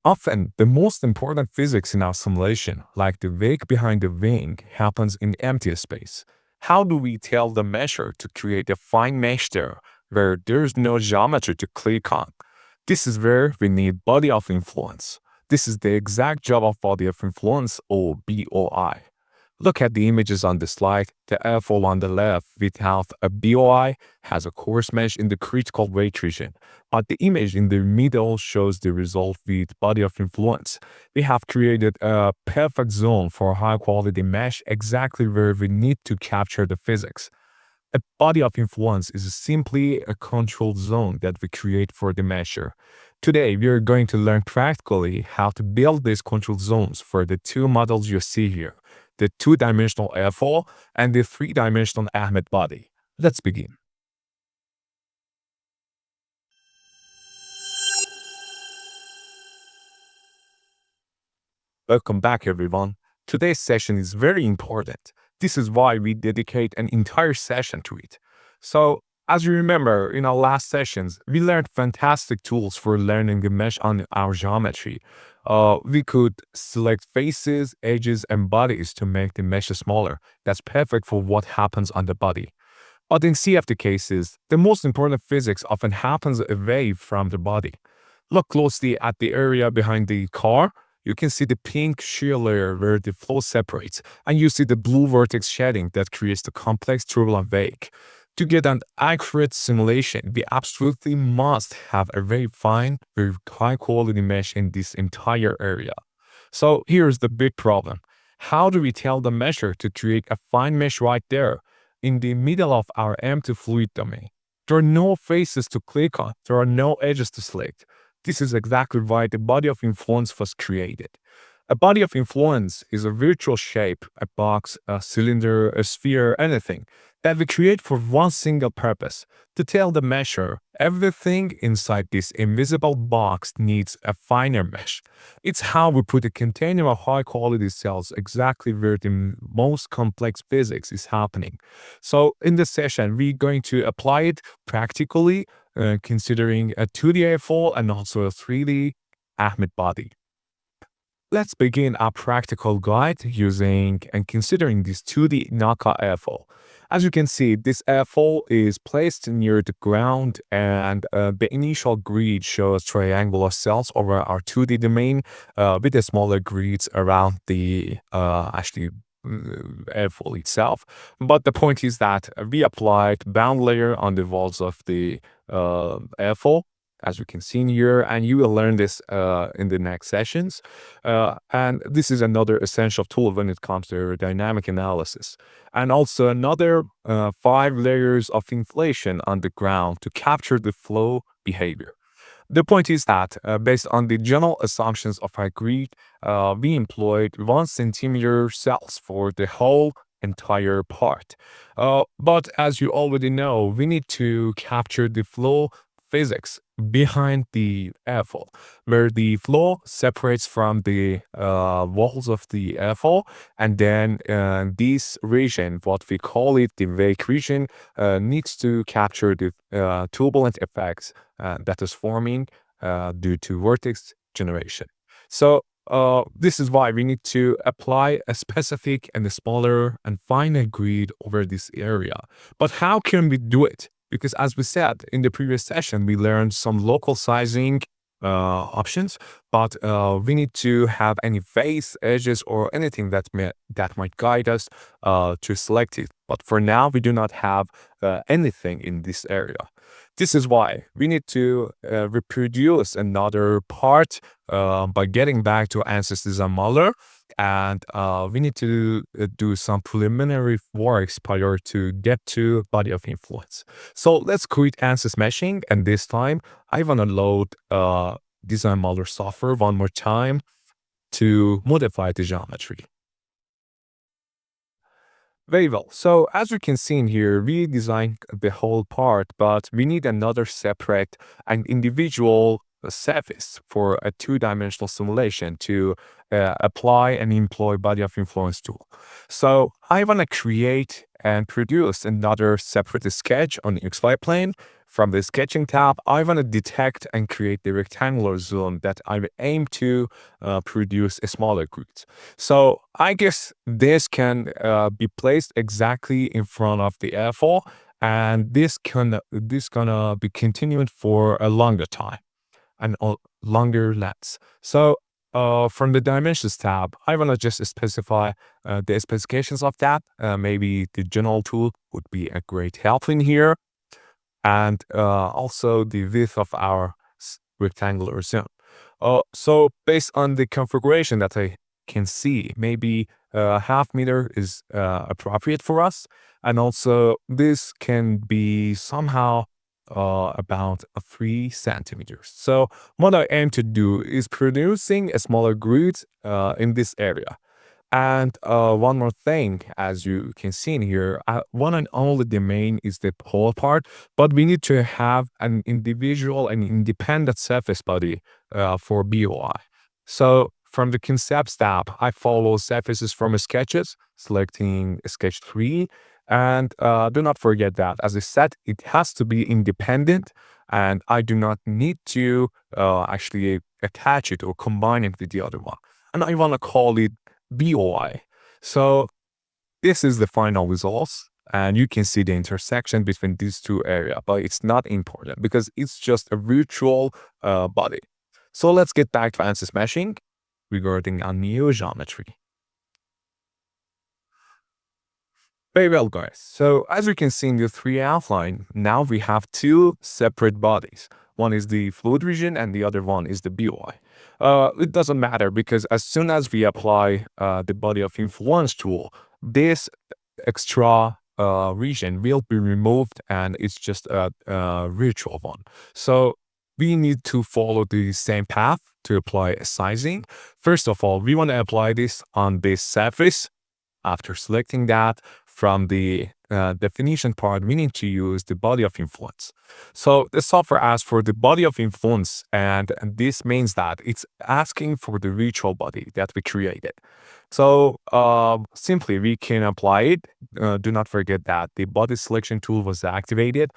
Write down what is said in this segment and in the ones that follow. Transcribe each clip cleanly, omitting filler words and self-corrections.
Often, the most important physics in our simulation, like the wake behind the wing, happens in empty space. How do we tell the mesher to create a fine mesh there where there's no geometry to click on? This is where we need body of influence. This is the exact job of body of influence, or BOI. Look at the images on the slide. The airfoil on the left without a BOI has a coarse mesh in the critical weight region, but the image in the middle shows the result with body of influence. We have created a perfect zone for high quality mesh exactly where we need to capture the physics. A body of influence is simply a control zone that we create for the measure. Today, we are going to learn practically how to build these control zones for the two models you see here, the two-dimensional airfoil and the three-dimensional Ahmed body. Let's begin. Welcome back, everyone. Today's session is very important. This is why we dedicate an entire session to it. So, as you remember, in our last sessions, we learned fantastic tools for learning the mesh on our geometry. We could select faces, edges, and bodies to make the mesh smaller. That's perfect for what happens on the body. But in CFD cases, the most important physics often happens away from the body. Look closely at the area behind the car. You can see the pink shear layer where the flow separates, and you see the blue vortex shedding that creates the complex turbulent wake. To get an accurate simulation, we absolutely must have a very fine, very high quality mesh in this entire area. So here's the big problem. How do we tell the measure to create a fine mesh right there in the middle of our empty fluid domain? There are no faces to click on. There are no edges to select. This is exactly why the body of influence was created. A body of influence is a virtual shape, a box, a cylinder, a sphere, anything that we create for one single purpose, to tell the mesher everything inside this invisible box needs a finer mesh. It's how we put a container of high quality cells exactly where the most complex physics is happening. So in this session, we're going to apply it practically, considering a 2D airfoil and also a 3D Ahmed body. Let's begin our practical guide using and considering this 2D Naka airfoil. As you can see, this airfoil is placed near the ground, and the initial grid shows triangular cells over our 2D domain with the smaller grids around the airfoil itself. But the point is that we applied bound layer on the walls of the airfoil, as you can see here, and you will learn this in the next sessions. And this is another essential tool when it comes to aerodynamic analysis. And also another 5 layers of inflation on the ground to capture the flow behavior. The point is that based on the general assumptions of our grid, we employed 1 centimeter cells for the whole entire part. But as you already know, we need to capture the flow physics behind the airfoil, where the flow separates from the walls of the airfoil, and then this region, what we call it the wake region, needs to capture the turbulent effects that is forming due to vortex generation. So this is why we need to apply a specific and a smaller and finer grid over this area. But how can we do it? Because as we said in the previous session, we learned some local sizing options, but we need to have any face, edges, or anything that might guide us to select it. But for now, we do not have anything in this area. This is why we need to reproduce another part by getting back to ANSYS DesignModeler, and we need to do some preliminary works prior to get to body of influence. So let's quit ANSYS Meshing, and this time I want to load DesignModeler software one more time to modify the geometry. Very well. So as you can see in here, we designed the whole part, but we need another separate and individual surface for a two-dimensional simulation to apply and employ body of influence tool. So I want to create and produce another separate sketch on the XY plane. From the sketching tab, I want to detect and create the rectangular zone that I aim to produce a smaller grid. So I guess this can be placed exactly in front of the airfoil, and this gonna be continuing for a longer time and a longer length. So from the dimensions tab, I want to just specify the specifications of that. Maybe the general tool would be a great help in here, and also the width of our rectangular zone. So based on the configuration that I can see, maybe half meter is appropriate for us. And also this can be somehow about 3 centimeters. So what I aim to do is producing a smaller grid in this area. And one more thing, as you can see in here, one and only domain is the pole part, but we need to have an individual and independent surface body for BOI. So from the concepts tab, I follow surfaces from sketches, selecting sketch 3. And do not forget that, as I said, it has to be independent, and I do not need to actually attach it or combine it with the other one. And I want to call it BOI. So this is the final results, and you can see the intersection between these two areas, but it's not important because it's just a virtual body. So let's get back to ANSYS Meshing regarding a new geometry. Very well, guys. So as you can see in the 3 outline, now we have 2 separate bodies. One is the fluid region and the other one is the BOI. It doesn't matter because as soon as we apply the body of influence tool, this extra region will be removed and it's just a virtual one. So we need to follow the same path to apply a sizing. First of all, we want to apply this on this surface. After selecting that, from the definition part, we need to use the body of influence. So the software asks for the body of influence, and this means that it's asking for the virtual body that we created. So simply we can apply it. Do not forget that the body selection tool was activated.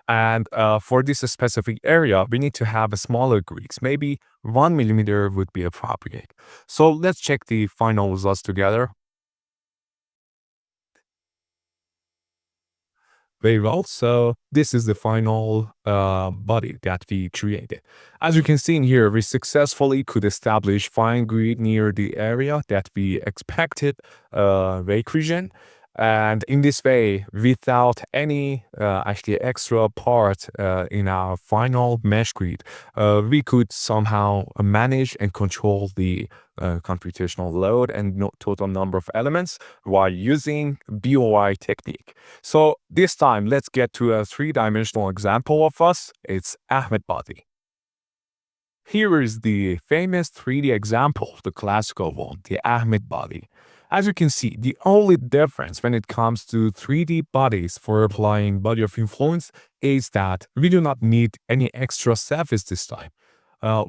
And for this specific area, we need to have a smaller grids. Maybe 1 millimeter would be appropriate. So let's check the final results together. Very well. So this is the final body that we created. As you can see in here, we successfully could establish fine grid near the area that we expected rake region. And in this way, without any actually extra part in our final mesh grid, we could somehow manage and control the computational load and total number of elements while using BOI technique. So this time, let's get to a 3-dimensional example of us. It's Ahmed body. Here is the famous 3D example, the classical one, the Ahmed body. As you can see, the only difference when it comes to 3D bodies for applying body of influence is that we do not need any extra surface this time.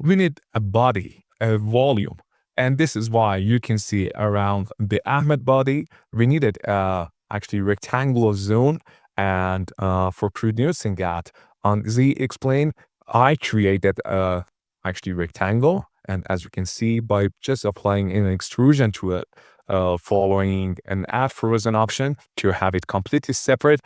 We need a body, a volume. And this is why you can see around the Ahmed body, we needed actually rectangular zone. And for producing that, on Z explain, I created actually rectangle. And as you can see, by just applying an extrusion to it, following an add frozen option to have it completely separate,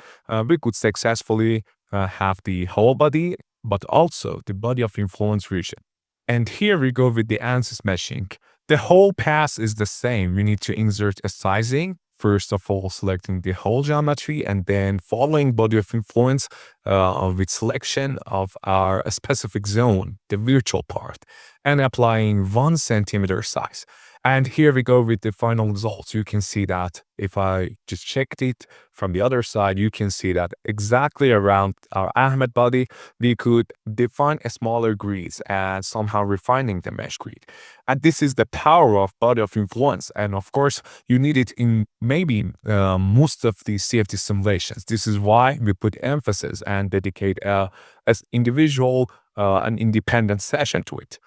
we could successfully have the whole body, but also the body of influence region. And here we go with the ANSYS meshing. The whole path is the same. We need to insert a sizing. First of all, selecting the whole geometry and then following body of influence with selection of our specific zone, the virtual part, and applying 1 centimeter size. And here we go with the final results. You can see that if I just checked it from the other side, you can see that exactly around our Ahmed body, we could define a smaller grids and somehow refining the mesh grid. And this is the power of body of influence. And of course, you need it in maybe most of the CFD simulations. This is why we put emphasis and dedicate as individual an independent session to it.